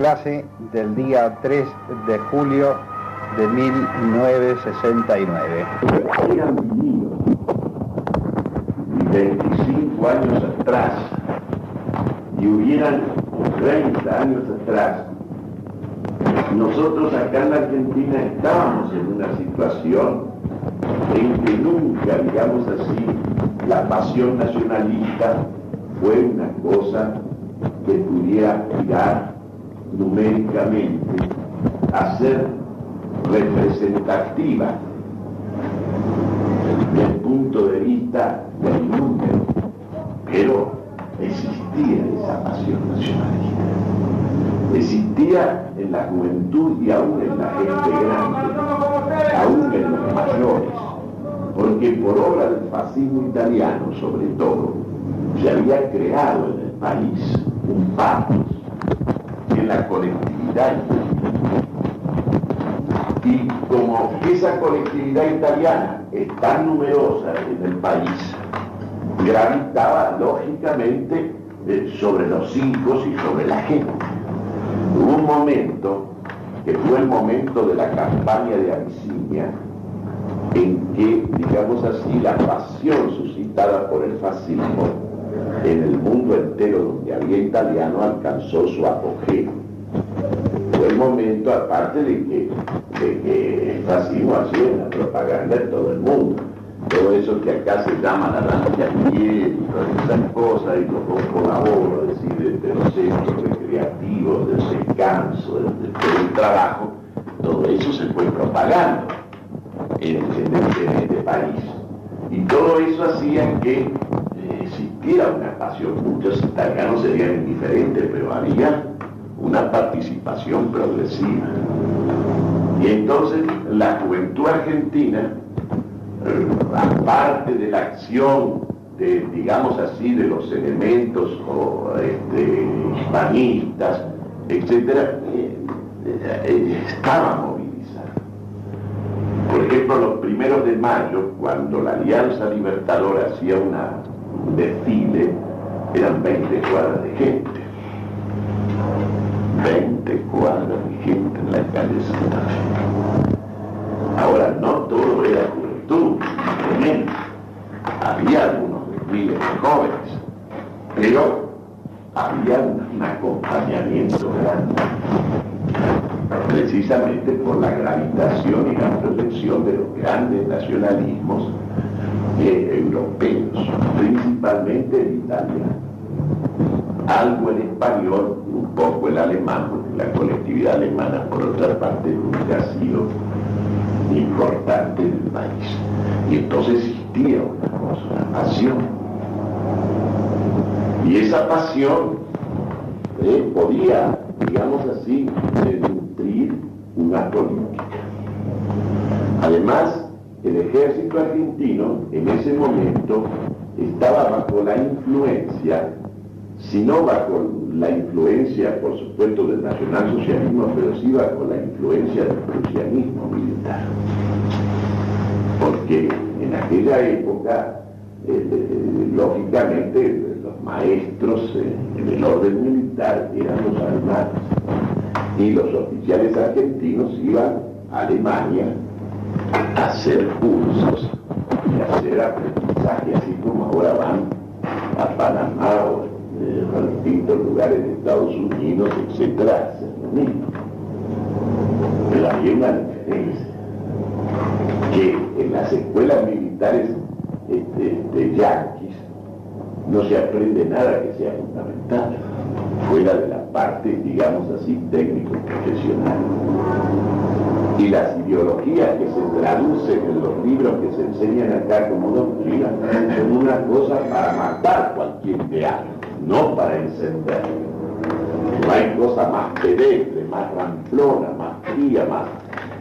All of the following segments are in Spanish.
clase del día 3 de julio de 1969. Hayan vivido 25 años atrás y hubieran 30 años atrás, nosotros acá en la Argentina estábamos en una situación en que nunca, digamos así, la pasión nacionalista fue una cosa que pudiera tirar numéricamente a ser representativa desde el punto de vista del número, pero existía esa pasión nacionalista, existía en la juventud y aún en la gente grande, aún en los mayores, porque por obra del fascismo italiano sobre todo se había creado en el país un pathos en la colectividad italiana. Y como esa colectividad italiana es tan numerosa en el país, gravitaba lógicamente sobre los hijos y sobre la gente. Hubo un momento, que fue el momento de la campaña de Abisinia, en que, digamos así, la pasión suscitada por el fascismo en el mundo entero donde había italiano alcanzó su apogeo. Fue el momento, aparte de que el fascismo hacía una propaganda en todo el mundo. Todo eso que acá se llama la ranchería y todas esas cosas, y lo colaboro, es decir, de los centros recreativos, del descanso, del trabajo, todo eso se fue propagando en este país. Y todo eso hacía que existiera una pasión. Muchos italianos serían indiferentes, pero había una participación progresiva. Y entonces la juventud argentina, aparte de la acción de, digamos así, de los elementos hispanistas, etcétera, estaba movilizada. Por ejemplo, los 1 de mayo, cuando la Alianza Libertadora hacía un desfile, eran 20 cuadras de gente. 20 cuadras de gente en la calle de Santa Fe. Ahora, no todo era juventud, simplemente. Había algunos desfiles de jóvenes, pero había un acompañamiento grande, precisamente por la gravitación y la proyección de los grandes nacionalismos europeos, principalmente el italiano, algo el español, un poco el alemán, porque la colectividad alemana por otra parte nunca ha sido importante en el país. Y entonces existía una cosa, una pasión, y esa pasión podía, digamos así, nutrir una política. Además, el ejército argentino en ese momento estaba bajo la influencia, si no bajo la influencia, por supuesto, del nacionalsocialismo, pero sí bajo la influencia del prusianismo militar. Porque en aquella época, lógicamente, los maestros en el orden militar eran los alemanes, y los oficiales argentinos iban a Alemania a hacer cursos y a hacer aprendizaje, así como ahora van a Panamá o a distintos lugares de Estados Unidos, etcétera, hacer lo mismo. Pero había una diferencia, que en las escuelas militares yanquis no se aprende nada que sea fundamental, fuera de la parte, digamos así, técnico-profesional. Y las ideologías que se traducen en los libros que se enseñan acá como doctrina son una cosa para matar cualquier ideal, no para encender. No hay cosa más pedestre, más ramplona, más fría,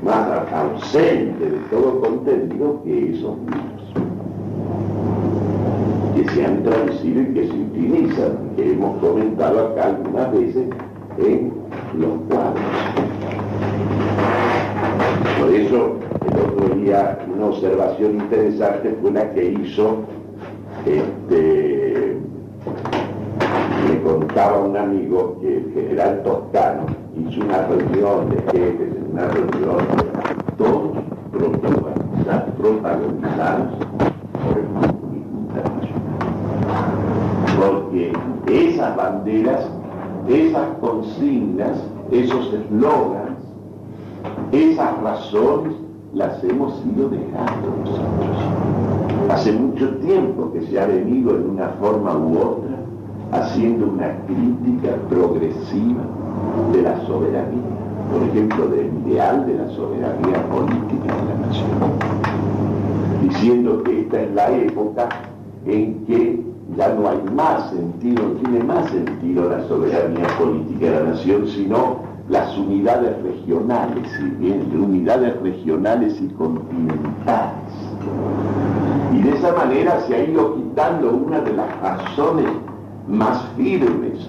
más ausente de todo contenido que esos libros, que se han traducido y que se utilizan, que hemos comentado acá algunas veces en los cuadros. Por eso, el otro día, una observación interesante fue la que hizo me contaba un amigo que el general Toscano hizo una reunión de jefes, una reunión, todos protagonizados por el comunismo internacional. Porque esas banderas, esas consignas, esos eslogans, esas razones las hemos ido dejando nosotros. Hace mucho tiempo que se ha venido en una forma u otra haciendo una crítica progresiva de la soberanía, por ejemplo, del ideal de la soberanía política de la nación, diciendo que esta es la época en que ya no hay más sentido, no tiene más sentido la soberanía política de la nación, sino las unidades regionales, unidades regionales y continentales. Y de esa manera se ha ido quitando una de las razones más firmes,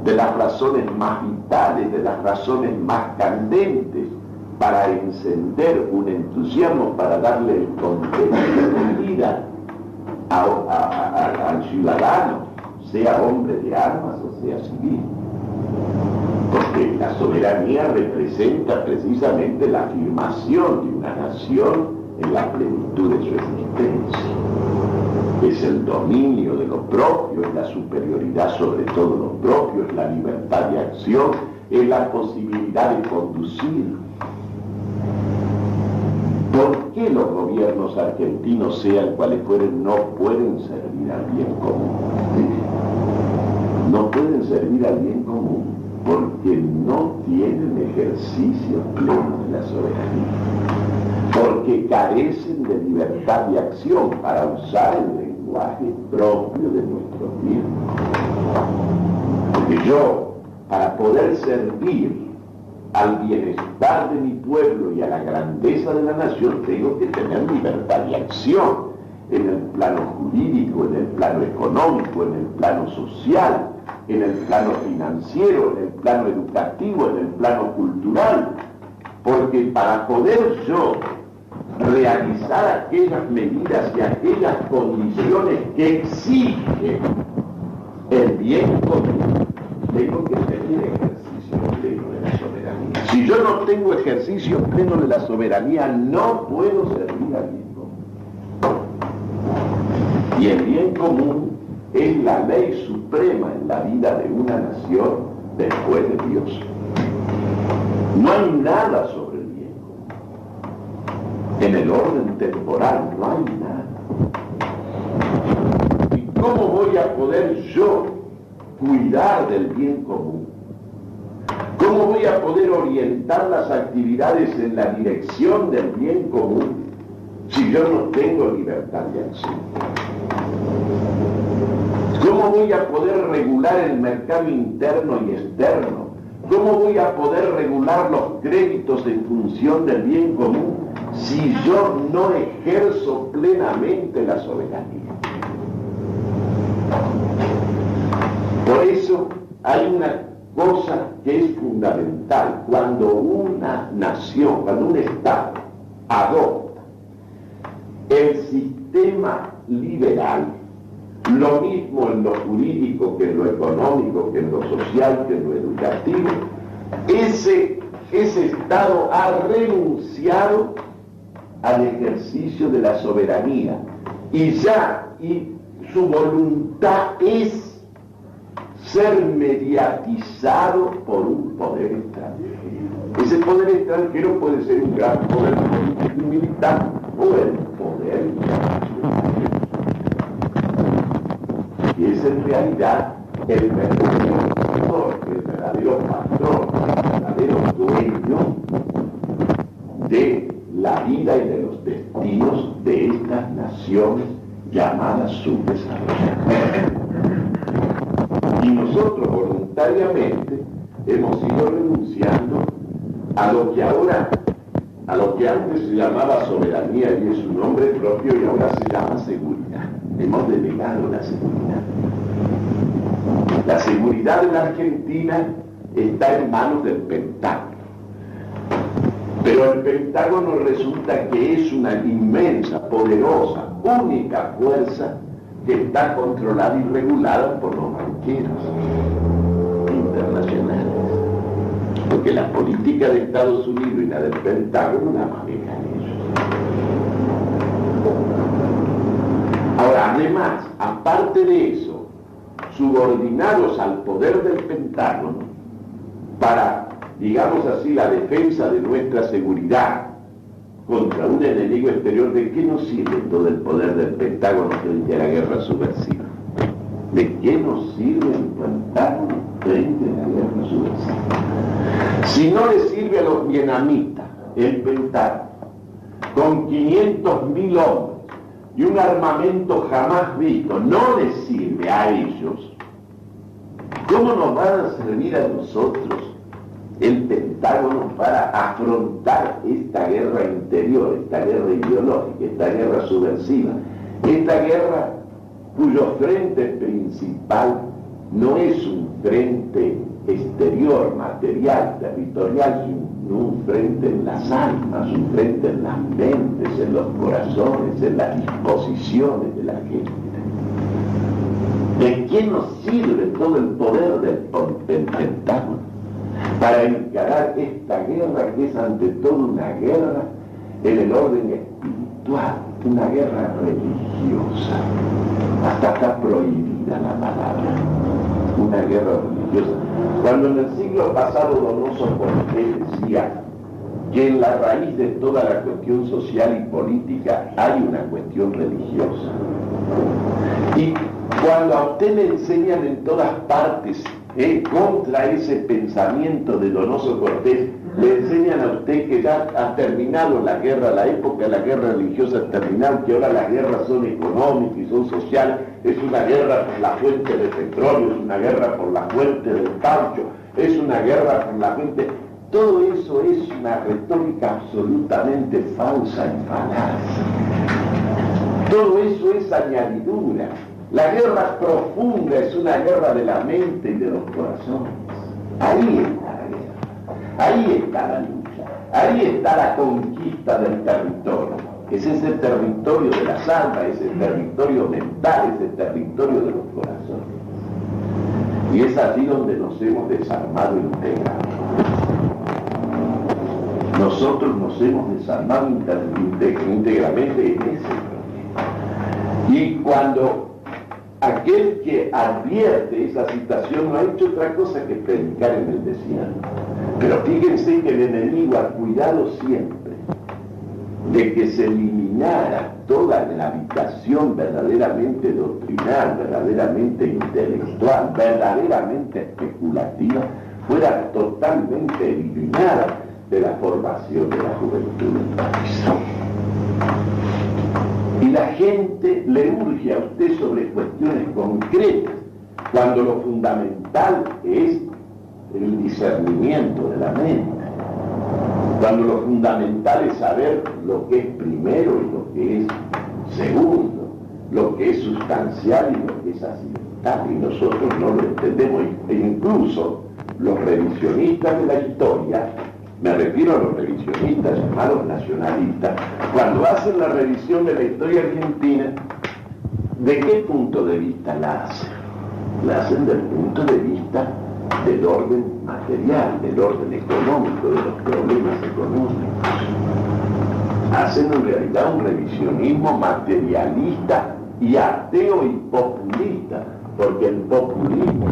de las razones más vitales, de las razones más candentes para encender un entusiasmo, para darle el contenido de vida al ciudadano, sea hombre de armas o sea civil. Porque la soberanía representa precisamente la afirmación de una nación en la plenitud de su existencia. Es el dominio de lo propio, es la superioridad sobre todo lo propio, es la libertad de acción, es la posibilidad de conducir. ¿Por qué los gobiernos argentinos, sean cuales fueren, no pueden servir al bien común? No pueden servir al bien común porque no tienen ejercicio pleno de la soberanía, porque carecen de libertad de acción para usar el lenguaje propio de nuestro tiempo. Porque yo, para poder servir al bienestar de mi pueblo y a la grandeza de la nación, tengo que tener libertad de acción en el plano jurídico, en el plano económico, en el plano social, en el plano financiero, en el plano educativo, en el plano cultural. Porque para poder yo realizar aquellas medidas y aquellas condiciones que exigen el bien común, tengo que tener ejercicio pleno de la soberanía. Si yo no tengo ejercicio pleno de la soberanía, no puedo servir al bien común. Y el bien común es la ley suprema en la vida de una nación después de Dios. No hay nada sobre el bien común. En el orden temporal no hay nada. ¿Y cómo voy a poder yo cuidar del bien común? ¿Cómo voy a poder orientar las actividades en la dirección del bien común si yo no tengo libertad de acción? ¿Cómo voy a poder regular el mercado interno y externo? ¿Cómo voy a poder regular los créditos en función del bien común si yo no ejerzo plenamente la soberanía? Por eso hay una cosa que es fundamental. Cuando una nación, cuando un Estado adopta el sistema liberal, lo mismo en lo jurídico que en lo económico, que en lo social, que en lo educativo, ese Estado ha renunciado al ejercicio de la soberanía y su voluntad es ser mediatizado por un poder extranjero. Ese poder extranjero puede ser un gran poder político y militar o el poder internacional. Y es en realidad el verdadero patrón, el verdadero dueño de la vida y de los destinos de estas naciones llamadas subdesarrolladas. Y nosotros voluntariamente hemos ido renunciando a lo que antes se llamaba soberanía y es un nombre propio y ahora se llama seguridad. Hemos delegado la seguridad. La seguridad de la Argentina está en manos del Pentágono. Pero el Pentágono resulta que es una inmensa, poderosa, única fuerza que está controlada y regulada por los banqueros internacionales. porque la política de Estados Unidos y la del Pentágono la manejan ellos. Ahora, además, aparte de eso, subordinados al poder del Pentágono para, digamos así, la defensa de nuestra seguridad contra un enemigo exterior, ¿de qué nos sirve todo el poder del Pentágono frente a la guerra subversiva? ¿De qué nos sirve el Pentágono frente a la guerra subversiva? Si no le sirve a los vietnamitas el Pentágono, con 500.000 hombres y un armamento jamás visto, no les sirve a ellos, ¿cómo nos van a servir a nosotros el Pentágono para afrontar esta guerra interior, esta guerra ideológica, esta guerra subversiva, esta guerra cuyo frente principal no es un frente exterior, material, territorial, sino un frente en las almas, un frente en las mentes, en los corazones, en las disposiciones de la gente? ¿De qué nos sirve todo el poder del Pentágono para encarar esta guerra, que es ante todo una guerra en el orden espiritual, una guerra religiosa? Hasta está prohibida la palabra, una guerra religiosa. Cuando en el siglo pasado Donoso Cortés decía que en la raíz de toda la cuestión social y política hay una cuestión religiosa. Y cuando a usted le enseñan en todas partes contra ese pensamiento de Donoso Cortés, le enseñan a usted que ya ha terminado la guerra, la época de la guerra religiosa ha terminado, que ahora las guerras son económicas y son sociales, es una guerra por la fuente de petróleo, es una guerra por la fuente del caucho, es una guerra por la fuente... Todo eso es una retórica absolutamente falsa y falaz. Todo eso es añadidura. La guerra profunda es una guerra de la mente y de los corazones. Ahí está la guerra, ahí está la lucha, ahí está la conquista del territorio. Es ese territorio de las almas, ese territorio mental, ese territorio de los corazones. Y es así donde nos hemos desarmado íntegramente. Nosotros nos hemos desarmado íntegramente en ese problema. Y cuando aquel que advierte esa situación no ha hecho otra cosa que predicar en el desierto. Pero fíjense que el enemigo ha cuidado siempre de que se eliminara toda la habitación verdaderamente doctrinal, verdaderamente intelectual, verdaderamente especulativa, fuera totalmente eliminada de la formación de la juventud del país. Y la gente le urge a usted sobre cuestiones concretas, cuando lo fundamental es el discernimiento de la mente, cuando lo fundamental es saber lo que es primero y lo que es segundo, lo que es sustancial y lo que es accidental, y nosotros no lo entendemos. E incluso los revisionistas de la historia, me refiero a los revisionistas llamados nacionalistas, cuando hacen la revisión de la historia argentina, ¿de qué punto de vista la hacen? La hacen del punto de vista del orden material, del orden económico, de los problemas económicos. Hacen en realidad un revisionismo materialista y ateo y populista, porque el populismo,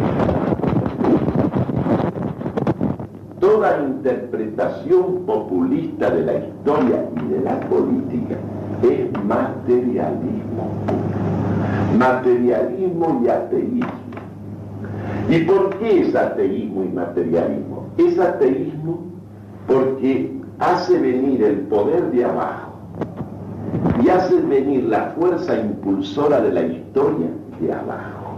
toda interpretación populista de la historia y de la política es materialismo puro. Materialismo y ateísmo. ¿Y por qué es ateísmo y materialismo? Es ateísmo porque hace venir el poder de abajo y hace venir la fuerza impulsora de la historia de abajo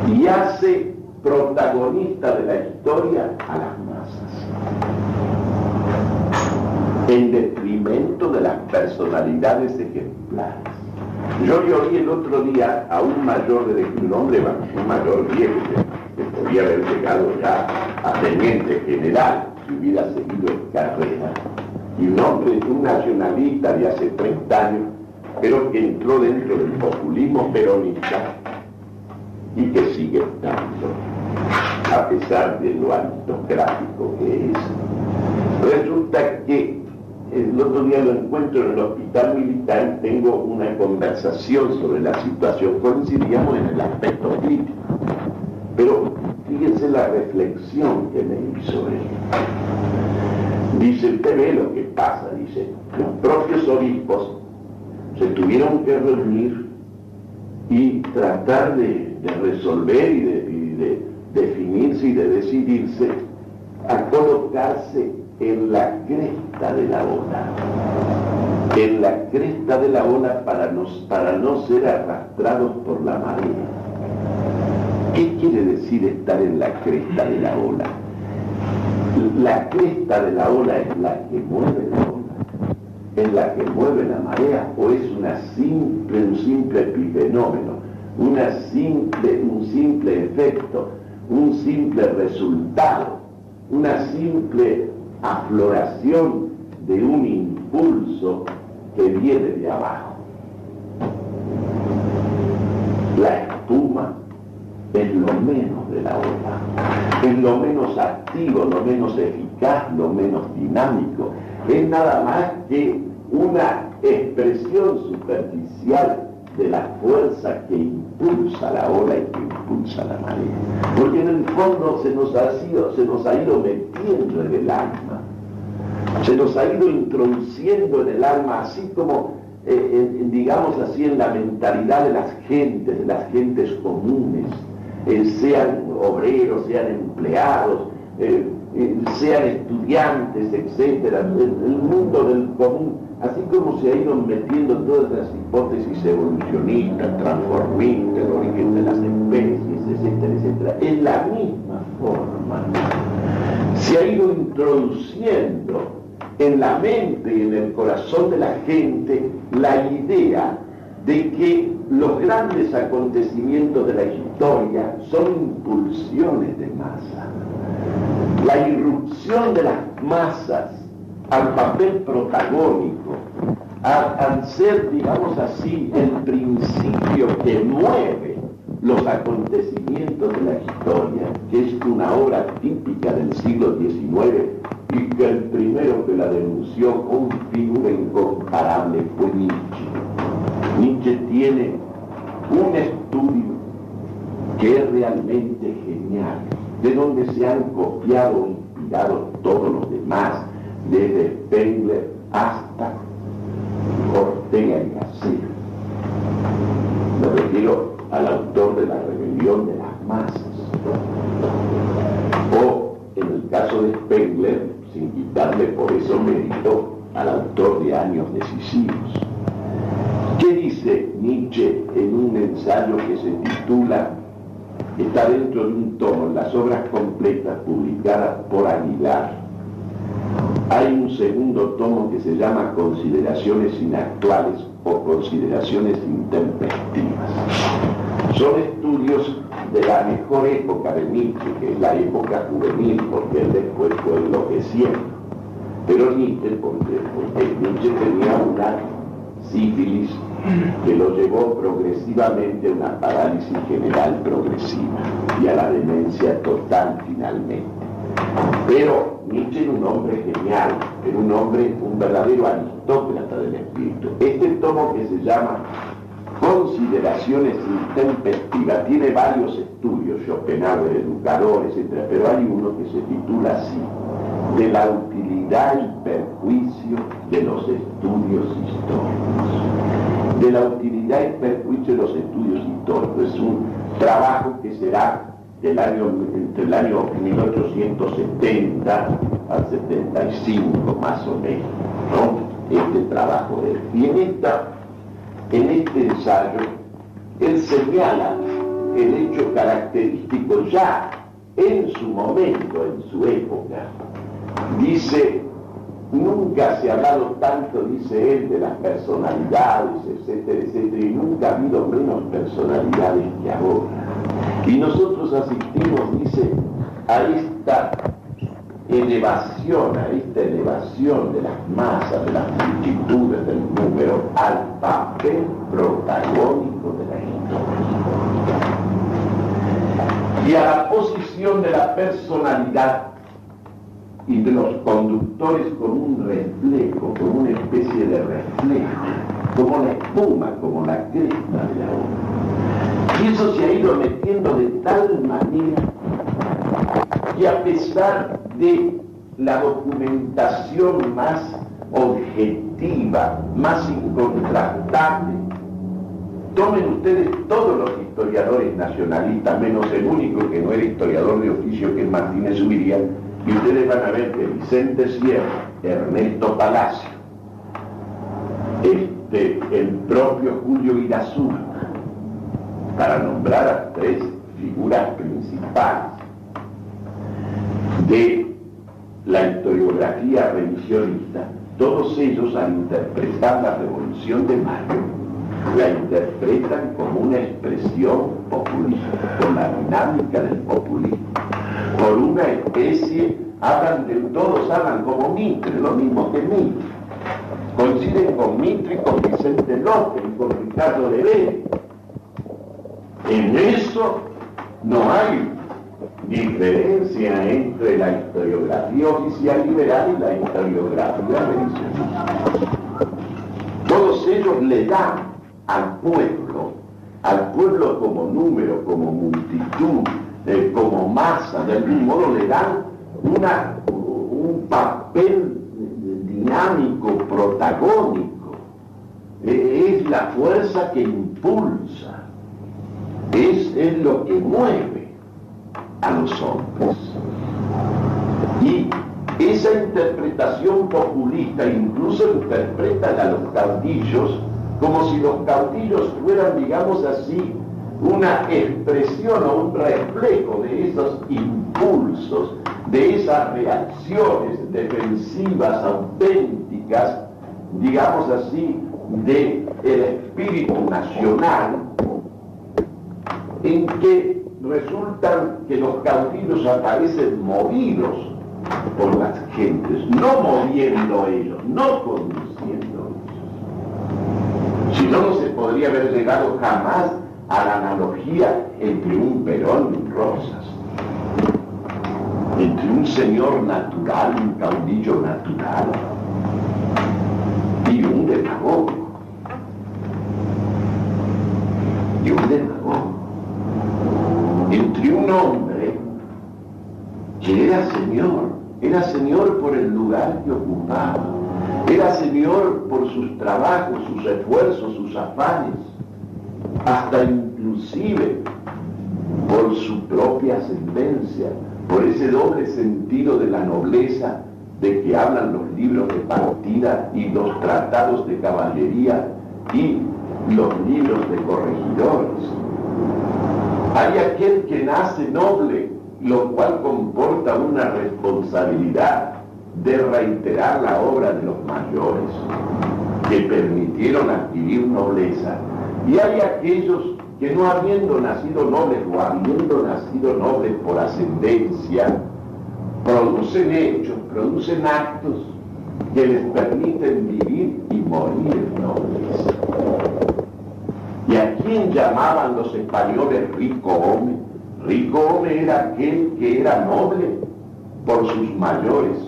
y hace protagonista de la historia a las masas en detrimento de las personalidades ejemplares. Yo le oí el otro día a un mayor de un hombre, un mayor viejo que podía haber llegado ya a teniente general si hubiera seguido en carrera, y un hombre, un nacionalista de hace 30 años, pero que entró dentro del populismo peronista y que sigue estando. a pesar de lo aristocrático que es. Resulta que el otro día lo encuentro en el hospital militar y tengo una conversación sobre la situación. Coincidíamos en el aspecto crítico. Pero fíjense la reflexión que me hizo él. Dice, usted ve lo que pasa, dice, los propios obispos se tuvieron que reunir y tratar de resolver y de definirse y de decidirse a colocarse en la cresta de la ola. En la cresta de la ola para no ser arrastrados por la marea. ¿Qué quiere decir estar en la cresta de la ola? La cresta de la ola es la que mueve la ola, es la que mueve la marea, o es un simple epifenómeno, un simple efecto, un simple resultado, una simple afloración de un impulso que viene de abajo. La espuma es lo menos de la ola, es lo menos activo, lo menos eficaz, lo menos dinámico, es nada más que una expresión superficial de la fuerza que impulsa la ola y que impulsa la marea, porque en el fondo se nos ha ido metiendo en el alma, se nos ha ido introduciendo en el alma, así como digamos así, en la mentalidad de las gentes comunes, sean obreros, sean empleados, sean estudiantes, etcétera, el mundo del común, así como se ha ido metiendo todas las hipótesis evolucionistas, transformistas, el origen de las especies, etcétera, etcétera, en la misma forma se ha ido introduciendo en la mente y en el corazón de la gente la idea de que los grandes acontecimientos de la historia son impulsiones de masa. La irrupción de las masas al papel protagónico, al ser, digamos así, el principio que mueve los acontecimientos de la historia, que es una obra típica del siglo XIX y que el primero que la denunció con figura incomparable fue Nietzsche. Nietzsche tiene un estudio que es realmente genial, de donde se han copiado e inspirado todos los demás, desde Spengler hasta Ortega y Gasset. Me refiero al autor de La rebelión de las masas. O, en el caso de Spengler, sin quitarle por eso mérito al autor de Años decisivos. ¿Qué dice Nietzsche en un ensayo que se titula, está dentro de un tomo, en las obras completas publicadas por Aguilar? Hay un segundo tomo que se llama Consideraciones inactuales o Consideraciones intempestivas. Son estudios de la mejor época de Nietzsche, que es la época juvenil, porque él después fue enloqueciendo. Pero Nietzsche, porque Nietzsche tenía una sífilis que lo llevó progresivamente a una parálisis general progresiva y a la demencia total finalmente. Pero Nietzsche era un hombre genial, era un verdadero aristócrata del espíritu. Este tomo, que se llama Consideraciones intempestivas, tiene varios estudios, Schopenhauer, educador, etc., pero hay uno que se titula así: de la utilidad y perjuicio de los estudios históricos. De la utilidad y perjuicio de los estudios históricos. Es un trabajo que será entre el año 1870 al 75, más o menos, ¿no? Este trabajo de él. Y en este ensayo, él señala el hecho característico ya en su momento, en su época. Dice, nunca se ha hablado tanto, dice él, de las personalidades, etcétera, etcétera, y nunca ha habido menos personalidades que ahora. Y nosotros asistimos, dice, a esta elevación de las masas, de las multitudes, del número, al papel protagónico de la historia. Y a la posición expresión de la personalidad y de los conductores como un reflejo, como una especie de reflejo, como la espuma, como la cresta de la ola. Y eso se ha ido metiendo de tal manera que a pesar de la documentación más objetiva, más incontrastable, tomen ustedes todos los historiadores nacionalistas, menos el único que no era historiador de oficio, que es Martínez Ubiría, y ustedes van a ver que Vicente Sierra, Ernesto Palacio, el propio Julio Irazú, para nombrar a tres figuras principales de la historiografía revisionista, todos ellos al interpretar la Revolución de Mayo, la interpretan como una expresión populista, con la dinámica del populismo, por una especie, todos hablan como Mitre, lo mismo que Mitre, coinciden con Mitre, con Vicente López y con Ricardo de Vélez. En eso no hay diferencia entre la historiografía oficial liberal y la historiografía revisionista. Todos ellos le dan al pueblo como número, como multitud, como masa, de algún modo le dan un papel dinámico, protagónico. Es la fuerza que impulsa, es lo que mueve a los hombres. Y esa interpretación populista incluso interpretan a los caudillos como si los caudillos fueran, digamos así, una expresión o un reflejo de esos impulsos, de esas reacciones defensivas auténticas, digamos así, del espíritu nacional, en que resultan que los caudillos aparecen movidos por las gentes, no moviendo ellos, no conduciendo ellos. Si no, no se podría haber llegado jamás a la analogía entre un Perón y un Rosas, entre un señor natural, un caudillo natural, y un demagogo. Entre un hombre que era señor por el lugar que ocupaba, era señor por sus trabajos, sus esfuerzos, sus afanes, hasta inclusive por su propia ascendencia, por ese doble sentido de la nobleza de que hablan los libros de partida y los tratados de caballería y los libros de corregidores. Hay aquel que nace noble, lo cual comporta una responsabilidad de reiterar la obra de los mayores que permitieron adquirir nobleza. Y hay aquellos que no habiendo nacido nobles o habiendo nacido nobles por ascendencia, producen hechos, producen actos que les permiten vivir y morir nobles. ¿Y a quién llamaban los españoles rico hombre? Rico hombre era aquel que era noble por sus mayores,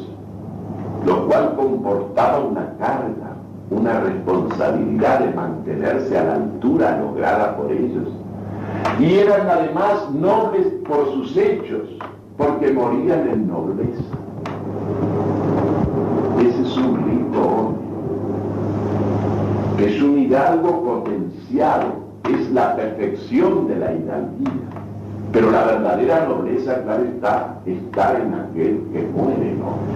lo cual comportaba una carga, una responsabilidad de mantenerse a la altura lograda por ellos. Y eran además nobles por sus hechos, porque morían en nobleza. Ese es un rico hombre. Es un hidalgo potenciado, es la perfección de la hidalguía. Pero la verdadera nobleza, claro está en aquel que muere noble,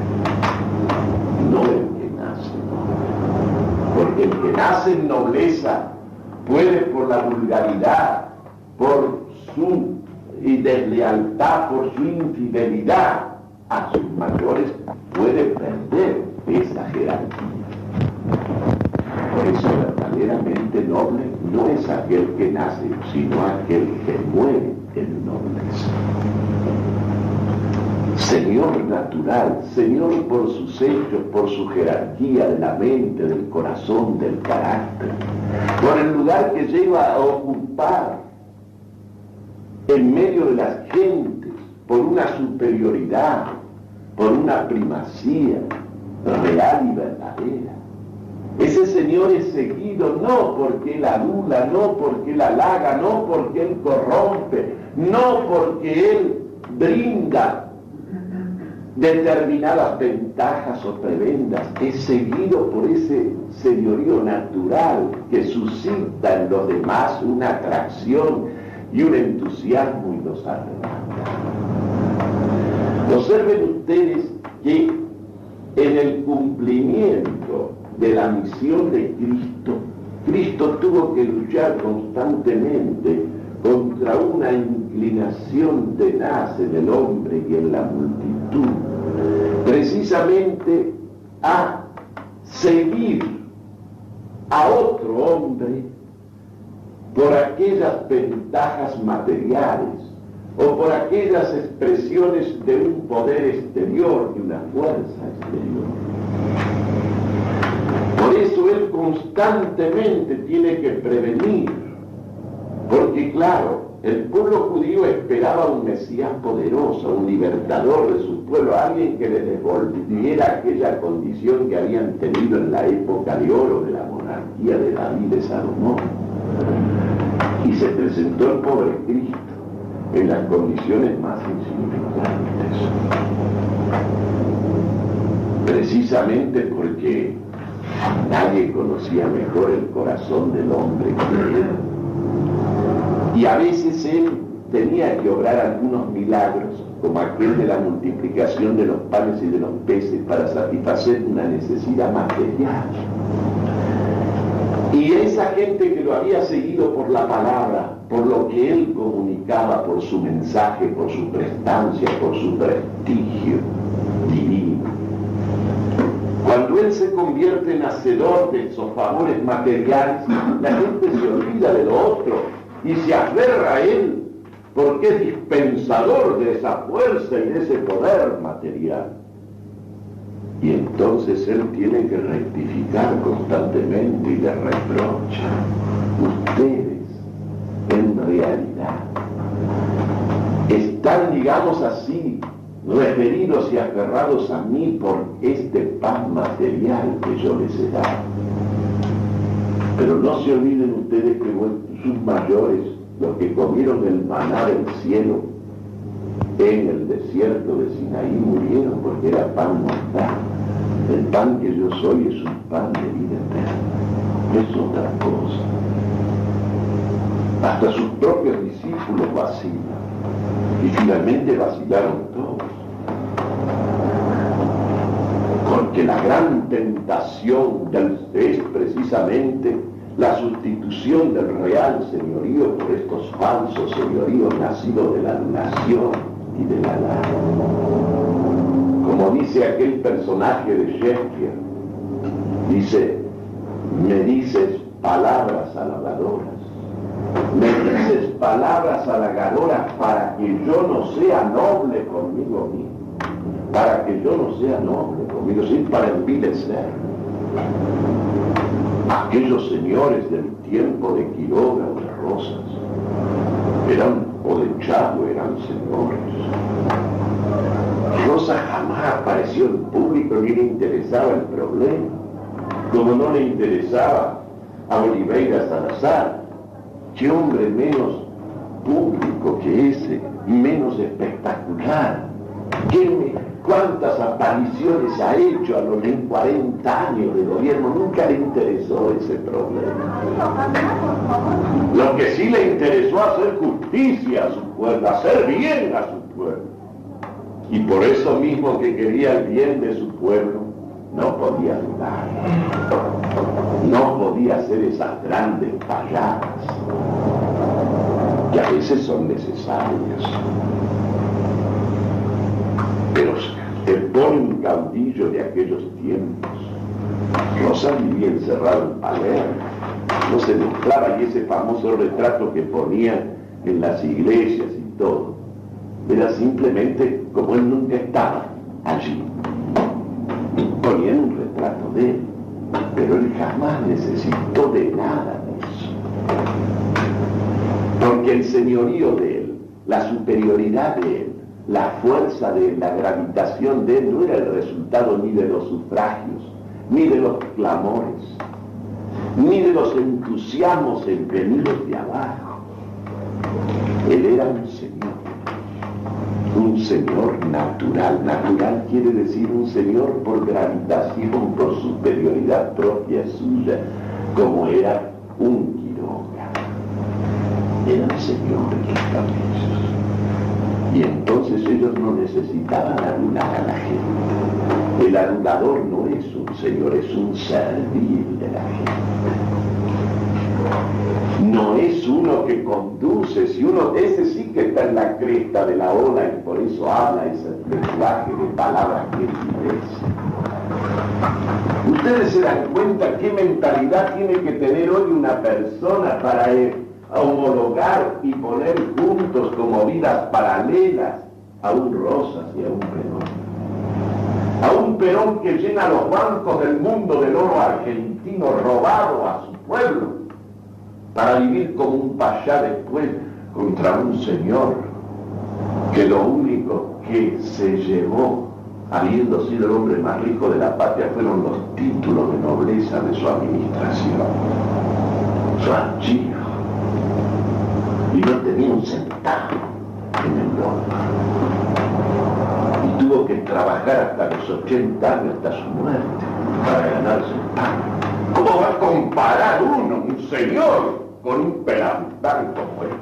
no el que nace noble. Porque el que nace en nobleza puede, por la vulgaridad, por su deslealtad, por su infidelidad a sus mayores, puede perder esa jerarquía. Por eso verdaderamente noble no es aquel que nace, sino aquel que muere en nobleza. Señor natural, señor por sus hechos, por su jerarquía de la mente, del corazón, del carácter, por el lugar que lleva a ocupar en medio de las gentes, por una superioridad, por una primacía real y verdadera. Ese Señor es seguido no porque Él adula, no porque Él halaga, no porque Él corrompe, no porque Él brinda determinadas ventajas o prebendas. Es seguido por ese señorío natural que suscita en los demás una atracción y un entusiasmo y los arrebata. Observen ustedes que en el cumplimiento de la misión de Cristo, Cristo tuvo que luchar constantemente contra una inclinación tenaz en el hombre y en la multitud, precisamente a seguir a otro hombre por aquellas ventajas materiales o por aquellas expresiones de un poder exterior, de una fuerza exterior. Por eso él constantemente tiene que prevenir, porque claro, el pueblo judío esperaba un Mesías poderoso, un libertador de su pueblo, alguien que les devolviera aquella condición que habían tenido en la época de oro de la monarquía de David de Salomón. Y se presentó el pobre Cristo en las condiciones más insignificantes, precisamente porque nadie conocía mejor el corazón del hombre que él. Y a veces él tenía que obrar algunos milagros, como aquel de la multiplicación de los panes y de los peces, para satisfacer una necesidad material. Y esa gente que lo había seguido por la palabra, por lo que él comunicaba, por su mensaje, por su prestancia, por su prestigio divino, cuando él se convierte en hacedor de esos favores materiales, la gente se olvida de lo otro y se aferra a él porque es dispensador de esa fuerza y de ese poder material. Y entonces él tiene que rectificar constantemente y le reprocha: ustedes en realidad están, digamos así, referidos y aferrados a mí por este pan material que yo les he dado. Pero no se olviden ustedes que sus mayores, los que comieron el maná del cielo en el desierto de Sinaí, murieron porque era pan mortal. El pan que yo soy es un pan de vida eterna, es otra cosa. Hasta sus propios discípulos vacilan, y finalmente vacilaron todos. Porque la gran tentación es precisamente la sustitución del real señorío por estos falsos señoríos nacidos de la adulación y de la lana. Como dice aquel personaje de Shakespeare, dice: me dices palabras halagadoras, me dices palabras halagadoras para que yo no sea noble conmigo mismo, para que yo no sea noble conmigo, sino para envilecer. Aquellos señores del tiempo de Quiroga o de Rosas o de Chavo eran señores. Rosa jamás apareció en público ni le interesaba el problema, como no le interesaba a Oliveira Salazar. Qué hombre menos público que ese, menos espectacular. ¿Cuántas apariciones ha hecho a los 40 años de gobierno? Nunca le interesó ese problema. Lo que sí le interesó hacer justicia a su pueblo, hacer bien a su pueblo. Y por eso mismo que quería el bien de su pueblo, no podía dudar. No podía hacer esas grandes payadas que a veces son necesarias. Pero te pone un caudillo de aquellos tiempos. Rosa vivía encerrado en Palermo, no se mezclaba, y ese famoso retrato que ponía en las iglesias y todo, era simplemente como él nunca estaba allí. Ponían un retrato de él, pero él jamás necesitó de nada de eso. Porque el señorío de él, la superioridad de él, la fuerza de la gravitación de él no era el resultado ni de los sufragios, ni de los clamores, ni de los entusiasmos venidos de abajo. Él era un señor natural. Natural quiere decir un señor por gravitación, por superioridad propia suya, como era un Quiroga. Era un señor de los camellos. Y entonces ellos no necesitaban anular a la gente. El anulador no es un señor, es un servil de la gente. No es uno que conduce, ese sí que está en la cresta de la ola y por eso habla ese lenguaje de palabras que dice. Ustedes se dan cuenta qué mentalidad tiene que tener hoy una persona para homologar y poner juntos como vidas paralelas a un Rosas y a un Perón. A un Perón que llena los bancos del mundo del oro argentino robado a su pueblo, para vivir como un payá después contra un señor que lo único que se llevó, habiendo sido el hombre más rico de la patria, fueron los títulos de nobleza de su administración, su archivo, y no tenía un centavo en Europa, y tuvo que trabajar hasta los 80 años, hasta su muerte, para ganarse el pan. ¿Cómo va a comparar uno, un señor, con un pelantán como él?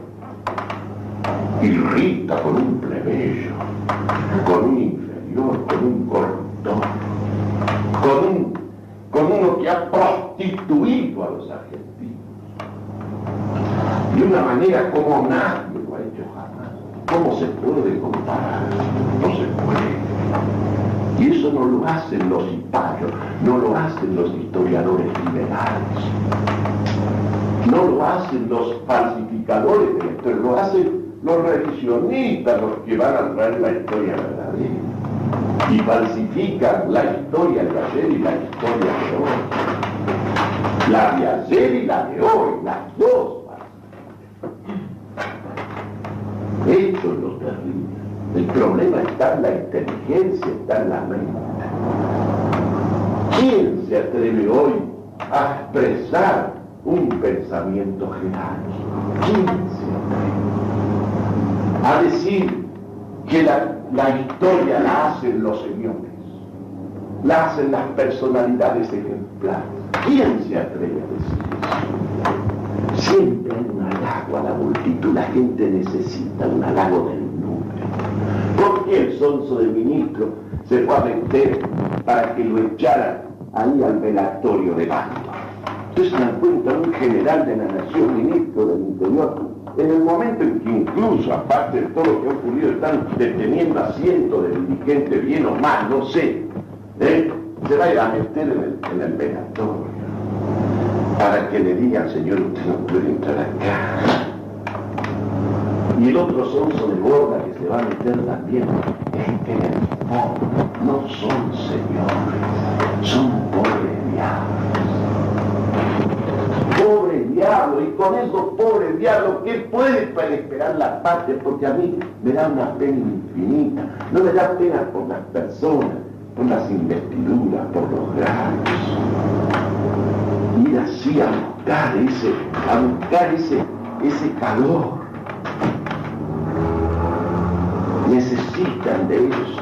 Irrita con un plebeyo, con un inferior, con un cortón, con uno que ha prostituido a los argentinos. De una manera como nadie lo ha hecho jamás. ¿Cómo se puede comparar? No se puede. Y eso no lo hacen los hipayos, no lo hacen los historiadores liberales, no lo hacen los falsificadores de la historia, lo hacen los revisionistas, los que van a traer la historia verdadera. Y falsifican la historia de ayer y la historia de hoy. La de ayer y la de hoy, las dos. Esto es lo terrible. El problema está en la inteligencia, está en la mente. ¿Quién se atreve hoy a expresar un pensamiento jerárquico? ¿Quién se atreve a decir que la historia la hacen los señores, la hacen las personalidades ejemplares? ¿Quién se atreve a decir eso? Siempre hay un halago a la multitud, la gente necesita un halago del número. ¿Por qué el sonso del ministro se fue a meter para que lo echaran ahí al velatorio de Bando? Ustedes se dan cuenta, un general de la nación, ministro del Interior, en el momento en que incluso, aparte de todo lo que ha ocurrido, están deteniendo a cientos de dirigentes, bien o mal, no sé, se va a ir a meter en el velatorio para que le digan: señor, usted no puede entrar acá. Y el otro sonso de Borda que se va a meter también, en el fondo no son señores, son pobres diablos. Pobre diablo, y con esos pobres diablos, ¿qué puede esperar la patria? Porque a mí me da una pena infinita, no me da pena por las personas, por las investiduras, por los grados. Ir así a buscar ese calor. Necesitan de ellos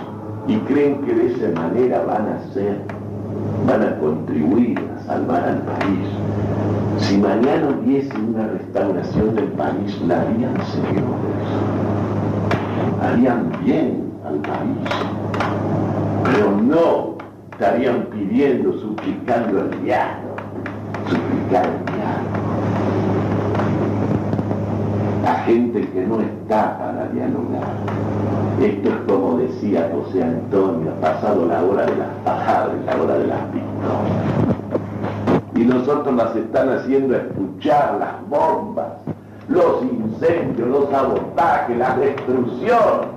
y creen que de esa manera van a contribuir a salvar al país. Si mañana hubiese una restauración del país, la harían, señores. Harían bien al país. Pero no estarían pidiendo, suplicando al diablo. Suplicar al diablo. La gente que no está para dialogar. Esto es como decía José Antonio: ha pasado la hora de las pajadas, la hora de las pistolas. Y nosotros las están haciendo escuchar las bombas, los incendios, los sabotajes, las destrucciones.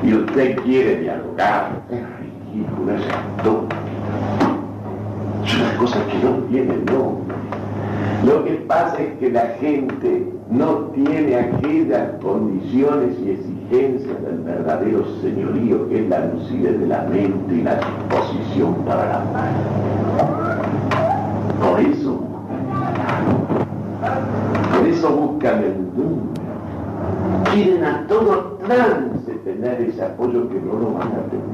Y usted quiere dialogar. Es ridículo, es tonto. Es una cosa que no tiene nombre. Lo que pasa es que la gente no tiene aquellas condiciones y exigencias del verdadero señorío, que es la lucidez de la mente y la disposición para la paz. Por eso buscan el número. Quieren a todo trance tener ese apoyo que no lo van a tener.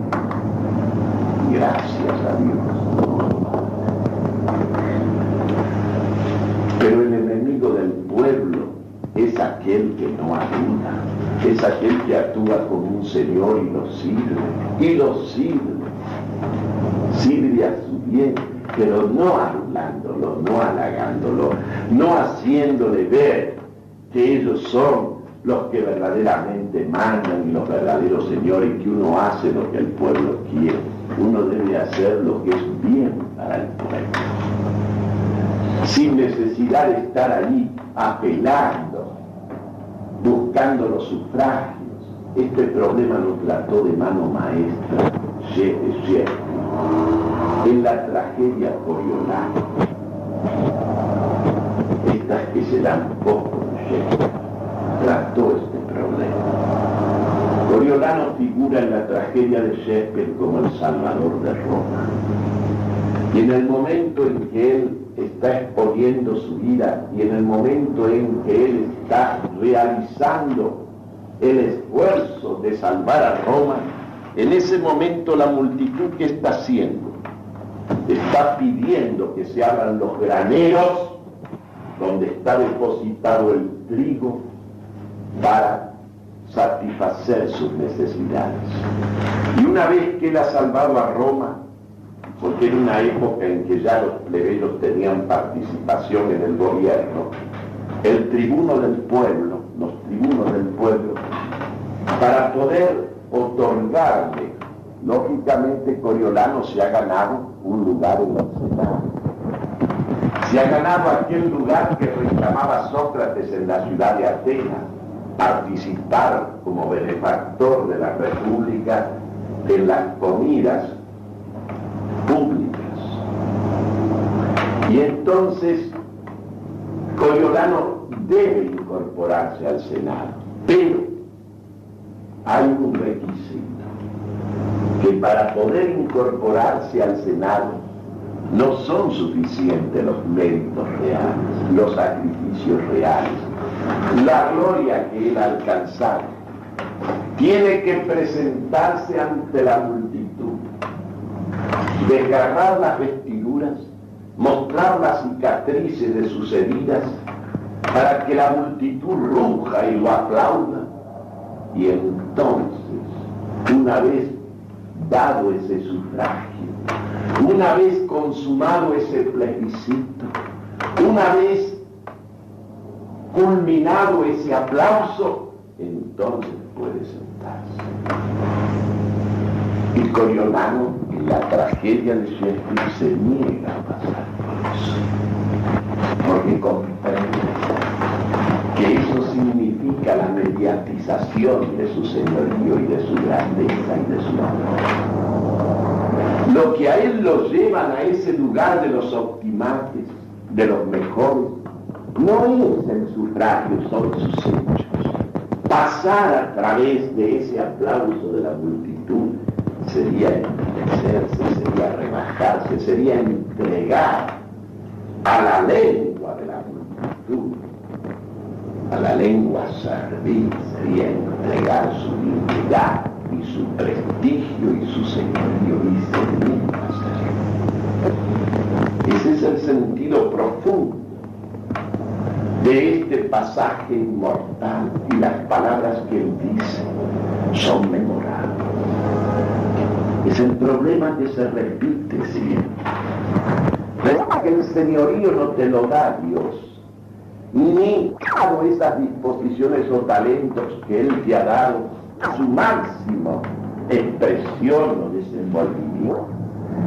Gracias a Dios, no lo van a tener. Pero el enemigo del pueblo es aquel que no ayuda, es aquel que actúa como un señor y lo sirve a su bien, pero no adulándolo, no halagándolo, no haciéndole ver que ellos son los que verdaderamente mandan y los verdaderos señores, y que uno hace lo que el pueblo quiere. Uno debe hacer lo que es bien para el pueblo, sin necesidad de estar ahí apelando, buscando los sufragios. Este problema lo trató de mano maestra Shakespeare en la tragedia Coriolano. Estas que se dan poco de Shakespeare, trató este problema. Coriolano figura en la tragedia de Shakespeare como el salvador de Roma. Y en el momento en que él está exponiendo su vida, y en el momento en que él está realizando el esfuerzo de salvar a Roma, en ese momento la multitud, ¿qué está haciendo? Está pidiendo que se abran los graneros donde está depositado el trigo para satisfacer sus necesidades. Y una vez que él ha salvado a Roma, porque era una época en que ya los plebeyos tenían participación en el gobierno, el tribuno del pueblo, los tribunos del pueblo, para poder otorgarle, lógicamente Coriolano se ha ganado un lugar en el Senado, se ha ganado aquel lugar que reclamaba Sócrates en la ciudad de Atenas, participar como benefactor de la República en las comidas públicas. Y entonces Coriolano debe incorporarse al Senado, pero hay un requisito, que para poder incorporarse al Senado no son suficientes los méritos reales, los sacrificios reales, la gloria que él ha alcanzado. Tiene que presentarse ante la multitud, desgarrar las vestiduras, mostrar las cicatrices de sus heridas, para que la multitud ruja y lo aplauda. Y entonces, una vez dado ese sufragio, una vez consumado ese plebiscito, una vez culminado ese aplauso, entonces puede sentarse. Y Coriolano, en la tragedia de Shakespeare, se niega a pasar por eso, porque comprende que eso significa la mediatización de su señorío y de su grandeza y de su honor. Lo que a él lo llevan a ese lugar de los optimates, de los mejores, no es el sufragio, son sus hechos. Pasar a través de ese aplauso de la multitud sería enriquecerse, sería rebajarse, sería entregar a la lengua de la multitud, a la lengua servil, sería entregar su dignidad y su prestigio y su señorío, y sería hacerlo. Ese es el sentido profundo de este pasaje inmortal, y las palabras que él dice son memorables. Es el problema que se repite siempre. Recuerda que el señorío no te lo da Dios, ni dado esas disposiciones o talentos que él te ha dado a su máxima expresión o desenvolvimiento.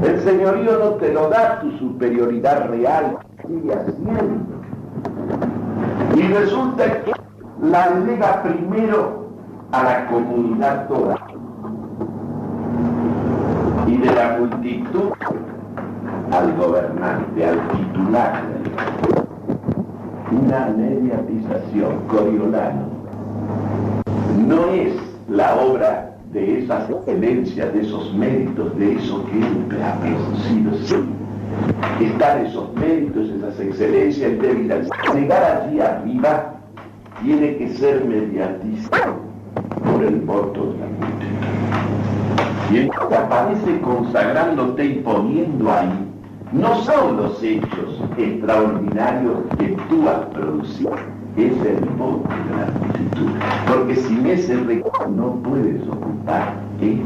El señorío no te lo da tu superioridad real, sigue haciendo. Y resulta que la llega primero a la comunidad toda, y de la multitud al gobernante, al titular. una mediatización. Coriolano no es la obra de esas excelencias, de esos méritos, de eso que él ha producido. Sí, están esos méritos, esas excelencias en débil. Llegar allí arriba tiene que ser mediatizado por el voto de la multitud. Y entonces aparece consagrándote y poniendo ahí. No son los hechos extraordinarios que tú has producido, es el voto de la multitud. Porque sin ese recurso no puedes ocupar eso.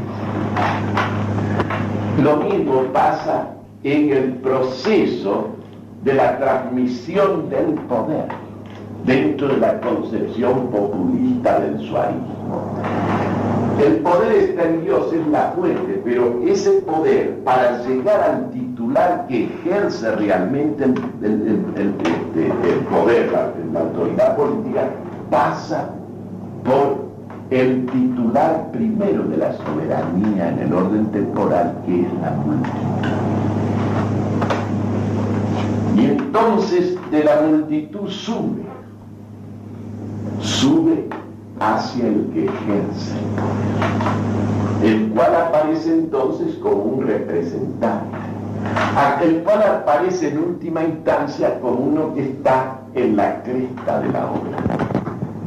Lo mismo pasa en el proceso de la transmisión del poder dentro de la concepción populista del suarismo. El poder está en Dios, es la fuente, pero ese poder, para llegar al titular que ejerce realmente el poder, la autoridad política, pasa por el titular primero de la soberanía en el orden temporal, que es la multitud. Y entonces de la multitud sube hacia el que ejerce el cual aparece entonces como un representante, el cual aparece en última instancia como uno que está en la cresta de la obra.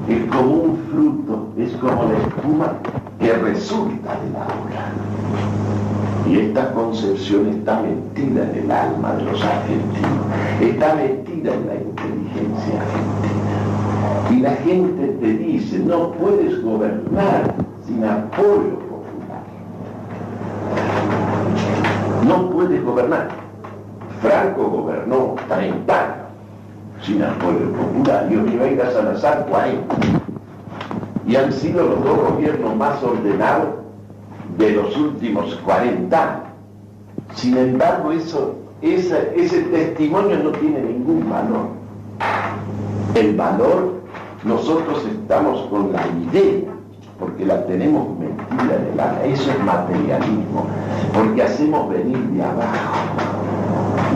Es como un fruto, es como la espuma que resulta de la obra. Y esta concepción está metida en el alma de los argentinos, está metida en la inteligencia argentina. Y la gente te dice, no puedes gobernar sin apoyo popular. No puedes gobernar. Franco gobernó 30 años sin apoyo popular y Oliveira Salazar 40. Y han sido los dos gobiernos más ordenados de los últimos 40 años. Sin embargo, ese testimonio no tiene ningún valor. El valor, nosotros estamos con la idea, porque la tenemos metida en el alma. Eso es materialismo, porque hacemos venir de abajo.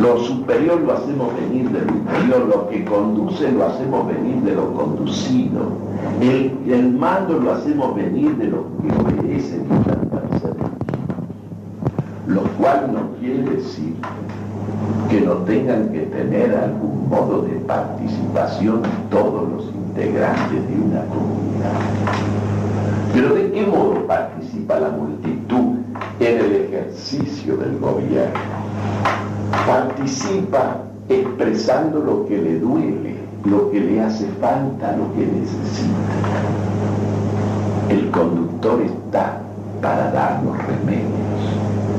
Lo superior lo hacemos venir del interior, lo que conduce lo hacemos venir de lo conducido. El mando lo hacemos venir de los que obedecen y tratan de servir. Lo cual no quiere decir que no tengan que tener algún modo de participación todos los integrantes de una comunidad. Pero ¿de qué modo participa la multitud en el ejercicio del gobierno? Participa expresando lo que le duele, lo que le hace falta, lo que necesita. El conductor está para dar los remedios,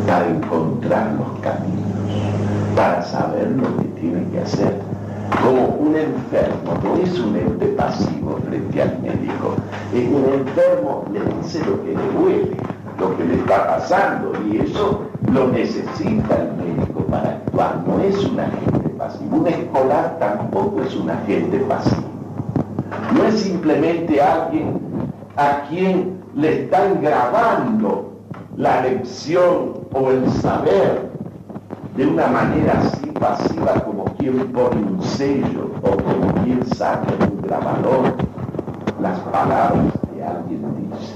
para encontrar los caminos, para saber lo que tiene que hacer. Como un enfermo, no es un ente pasivo frente al médico, es un enfermo, le dice lo que le duele, lo que le está pasando, y eso lo necesita el médico para actuar, no es un agente pasivo. Un escolar tampoco es un agente pasivo. No es simplemente alguien a quien le están grabando la lección o el saber de una manera así pasiva, como quien pone un sello o como quien saca en un grabador las palabras que alguien dice.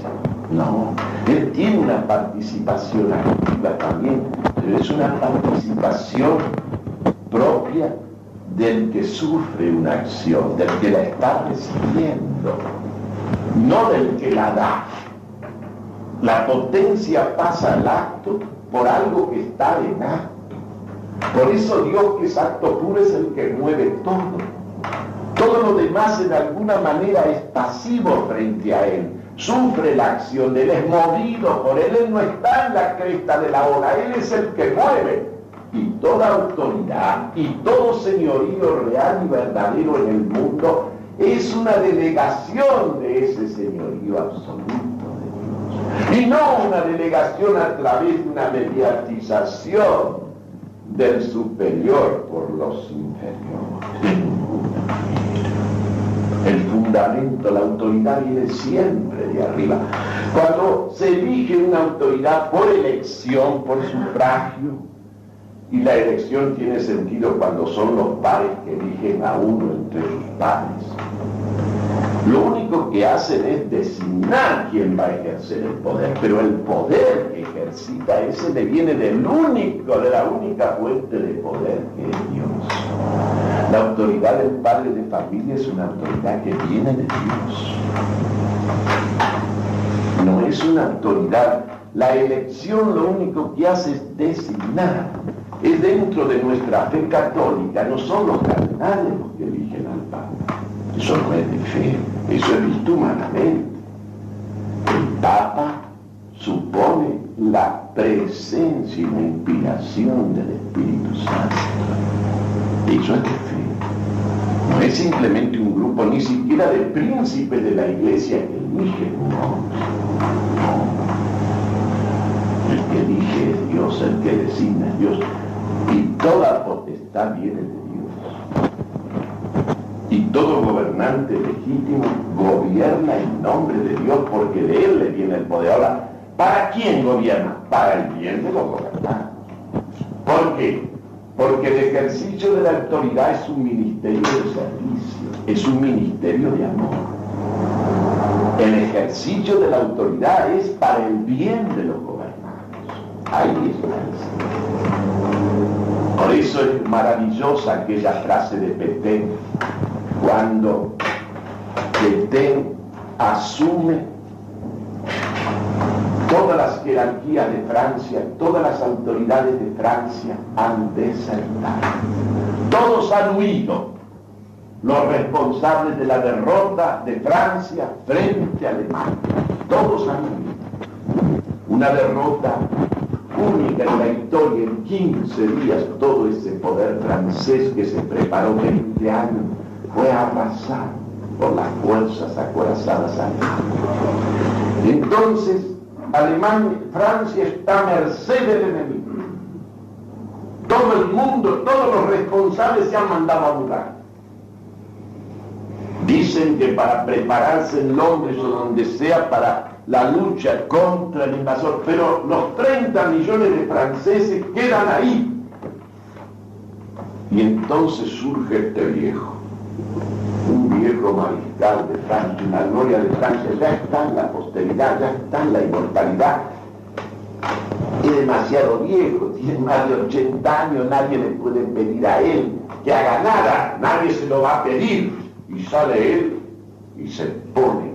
No, él tiene una participación activa también, pero es una participación propia del que sufre una acción, del que la está recibiendo, no del que la da. La potencia pasa al acto por algo que está en acto. Por eso Dios, que es acto puro, es el que mueve todo. Todo lo demás en alguna manera es pasivo frente a Él. Sufre la acción de Él, es movido por Él. Él no está en la cresta de la ola, Él es el que mueve. Y toda autoridad y todo señorío real y verdadero en el mundo es una delegación de ese señorío absoluto de Dios. Y no una delegación a través de una mediatización del superior por los inferiores. El fundamento, la autoridad viene siempre de arriba. Cuando se elige una autoridad por elección, por sufragio, Y la elección tiene sentido cuando son los pares que eligen a uno entre sus pares. Lo único que hacen es designar quién va a ejercer el poder, pero el poder que ejercita ese le viene de la única fuente de poder que es Dios. La autoridad del padre de familia es una autoridad que viene de Dios. No es una autoridad. La elección lo único que hace es designar. Es dentro de nuestra fe católica, no son los cardenales los que eligen al Papa. Eso no es de fe, eso es visto humanamente. El Papa supone la presencia y la inspiración del Espíritu Santo. Eso es de fe. No es simplemente un grupo, ni siquiera de príncipes de la iglesia que eligen un hombre. No. El que elige es Dios, el que designa es Dios. Y toda potestad viene de Dios. Y todo gobernante legítimo gobierna en nombre de Dios porque de Él le viene el poder. Ahora, ¿para quién gobierna? Para el bien de los gobernantes. ¿Por qué? Porque el ejercicio de la autoridad es un ministerio de servicio, es un ministerio de amor. El ejercicio de la autoridad es para el bien de los gobernantes. Ahí está el Señor. Por eso es maravillosa aquella frase de Petén, cuando Petén asume todas las jerarquías de Francia, todas las autoridades de Francia han desertado. Todos han huido. Los responsables de la derrota de Francia frente a Alemania. Todos han huido. Una derrota única en la historia. En 15 días todo ese poder francés que se preparó 20 años fue arrasado por las fuerzas acorazadas alemanas. Entonces, Francia está a merced del enemigo. Todo el mundo, todos los responsables se han mandado a mudar. Dicen que para prepararse en Londres o donde sea para la lucha contra el invasor, pero los 30 millones de franceses quedan ahí. Y entonces surge este viejo, un viejo mariscal de Francia, una gloria de Francia, ya está en la posteridad, ya está en la inmortalidad. Es demasiado viejo, tiene más de 80 años, nadie le puede pedir a él que haga nada, nadie se lo va a pedir. Y sale él y se pone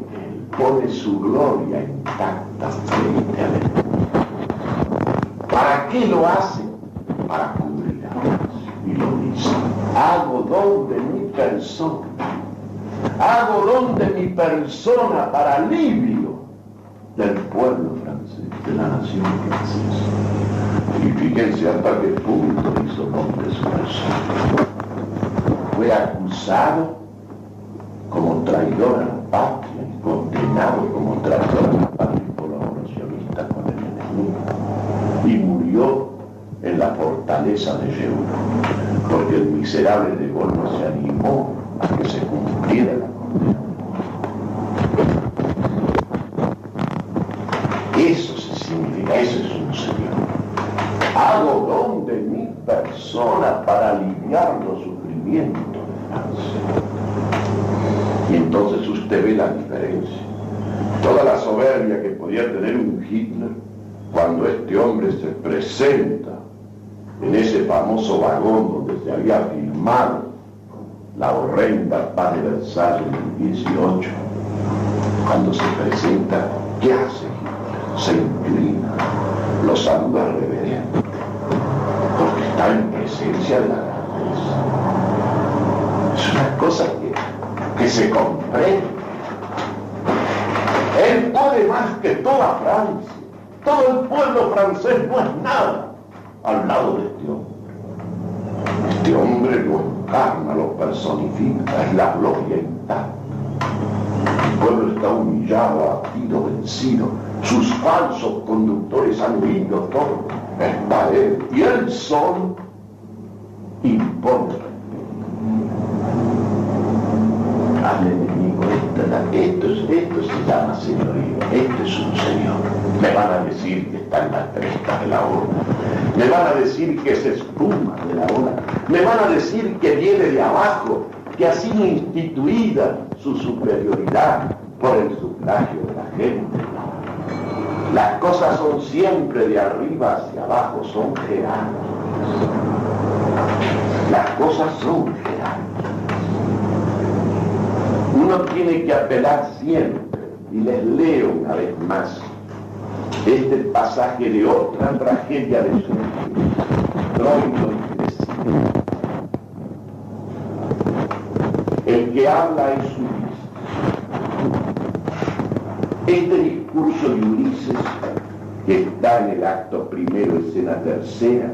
su gloria intacta frente al enemigo. ¿Para qué lo hace? Para cubrir a Dios. Y lo dice: hago don de mi persona. Hago don de mi persona para alivio del pueblo francés, de la nación francesa. Y fíjense hasta qué punto hizo don de su persona. Fue acusado como traidor a la patria y condenado como traidor a la patria y colaboracionista con el enemigo. Y murió en la fortaleza de Jeú, porque el miserable de Gaulle no se animó a que se cumpliera la condena. Eso significa, eso es un Señor. Hago don de mi persona para aliviar los sufrimientos de Francia. Y entonces usted ve la diferencia. Toda la soberbia que podía tener un Hitler, cuando este hombre se presenta en ese famoso vagón donde se había firmado la horrenda paz de Versalles en el 18, cuando se presenta, ¿qué hace Hitler? Se inclina, lo saluda reverente, porque está en presencia de la grandeza. Es una cosa que se comprende. Él puede más que toda Francia. Todo el pueblo francés no es nada al lado de este hombre. Este hombre lo encarna, lo personifica, es la gloria intacta. El pueblo está humillado, abatido, vencido. Sus falsos conductores han huido todo. Está él. Y él solo impone al enemigo. Esto se llama señorío. Esto es un señor. Me van a decir que está en la cresta de la ola. Me van a decir que se espuma de la ola. Me van a decir que viene de abajo, que ha sido instituida su superioridad por el sufragio de la gente. No. Las cosas son siempre de arriba hacia abajo, son jerárquicas. Las cosas son jerárquicas. Uno tiene que apelar siempre, y les leo una vez más este pasaje de otra tragedia de su Troilo y Cressida. El que habla es Ulises. Este discurso de Ulises, que está en el acto primero, escena tercera,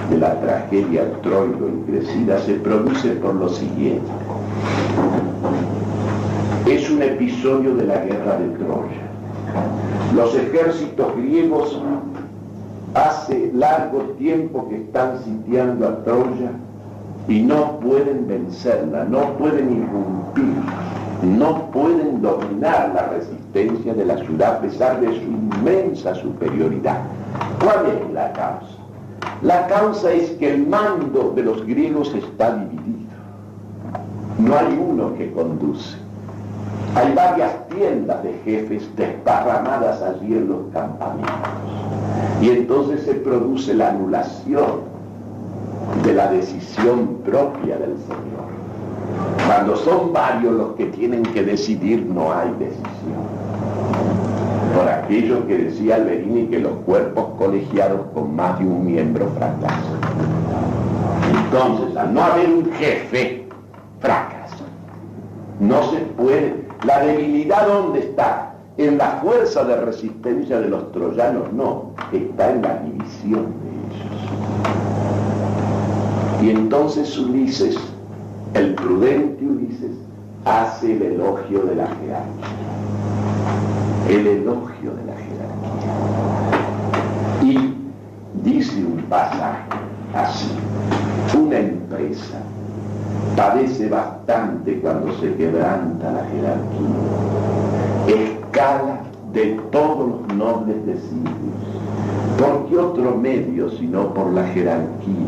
de la tragedia Troilo y Cressida, se produce por lo siguiente. Es un episodio de la guerra de Troya. Los ejércitos griegos hace largo tiempo que están sitiando a Troya y no pueden vencerla, no pueden irrumpir, no pueden dominar la resistencia de la ciudad a pesar de su inmensa superioridad. ¿Cuál es la causa? La causa es que el mando de los griegos está dividido. No hay uno que conduce. Hay varias tiendas de jefes desparramadas allí en los campamentos. Y entonces se produce la anulación de la decisión propia del Señor. Cuando son varios los que tienen que decidir, no hay decisión. Por aquello que decía Alberini, que los cuerpos colegiados con más de un miembro fracasan. Entonces, al no haber un jefe, fracasa. No se puede. La debilidad, ¿dónde está? En la fuerza de resistencia de los troyanos, no. Está en la división de ellos. Y entonces Ulises, el prudente Ulises, hace el elogio de la jerarquía. El elogio de la jerarquía. Y dice un pasaje así: una empresa padece bastante cuando se quebranta la jerarquía. Escala de todos los nobles designios. ¿Por qué otro medio sino por la jerarquía?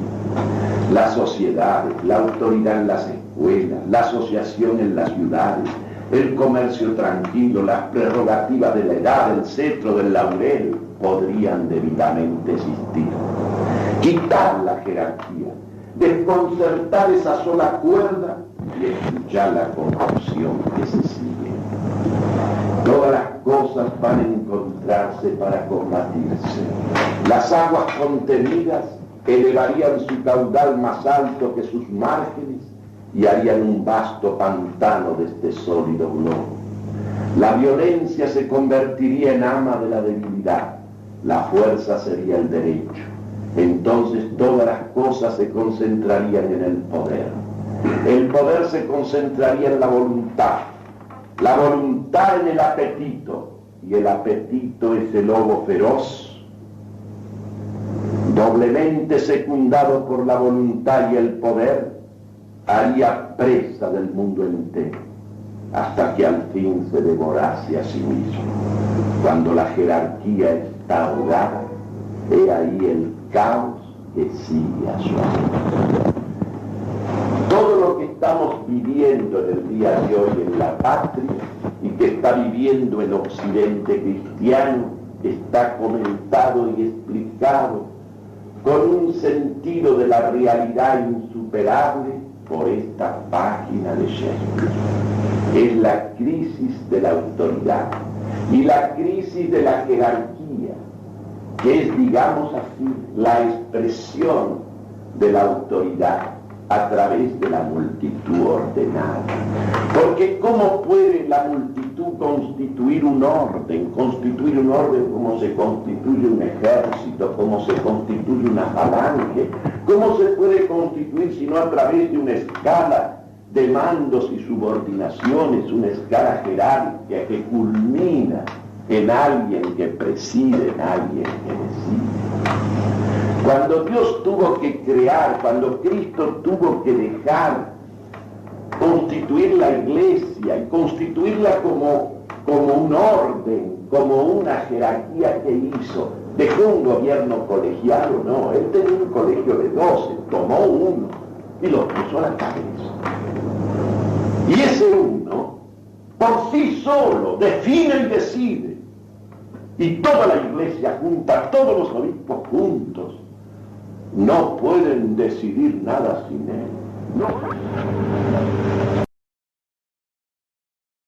Las sociedades, la autoridad en las escuelas, la asociación en las ciudades, el comercio tranquilo, las prerrogativas de la edad, el cetro del laurel, podrían debidamente existir. Quitar la jerarquía, desconcertar esa sola cuerda y escuchar la confusión que se sigue. Todas las cosas van a encontrarse para combatirse. Las aguas contenidas elevarían su caudal más alto que sus márgenes y harían un vasto pantano de este sólido globo. La violencia se convertiría en ama de la debilidad, la fuerza sería el derecho. Entonces todas las cosas se concentrarían en el poder. El poder se concentraría en la voluntad en el apetito, y el apetito es el lobo feroz, doblemente secundado por la voluntad y el poder, haría presa del mundo entero, hasta que al fin se devorase a sí mismo. Cuando la jerarquía está ahogada, he ahí el caos que sigue a su amor. Todo lo que estamos viviendo en el día de hoy en la patria y que está viviendo el occidente cristiano está comentado y explicado con un sentido de la realidad insuperable por esta página de Shakespeare. Es la crisis de la autoridad y la crisis de la jerarquía, que es, digamos así, la expresión de la autoridad a través de la multitud ordenada. Porque ¿cómo puede la multitud constituir un orden? Constituir un orden como se constituye un ejército, como se constituye una falange. ¿Cómo se puede constituir sino a través de una escala de mandos y subordinaciones, una escala jerárquica que culmina en alguien que preside, en alguien que decide? Cuando Dios tuvo que crear, cuando Cristo tuvo que dejar constituir la iglesia y constituirla como un orden, como una jerarquía que hizo, Dejó un gobierno colegiado, no, él tenía un colegio de 12, tomó uno y lo puso a la cabeza. Y ese uno, por sí solo, define y decide. Y toda la iglesia junta, todos los obispos juntos, no pueden decidir nada sin él. No.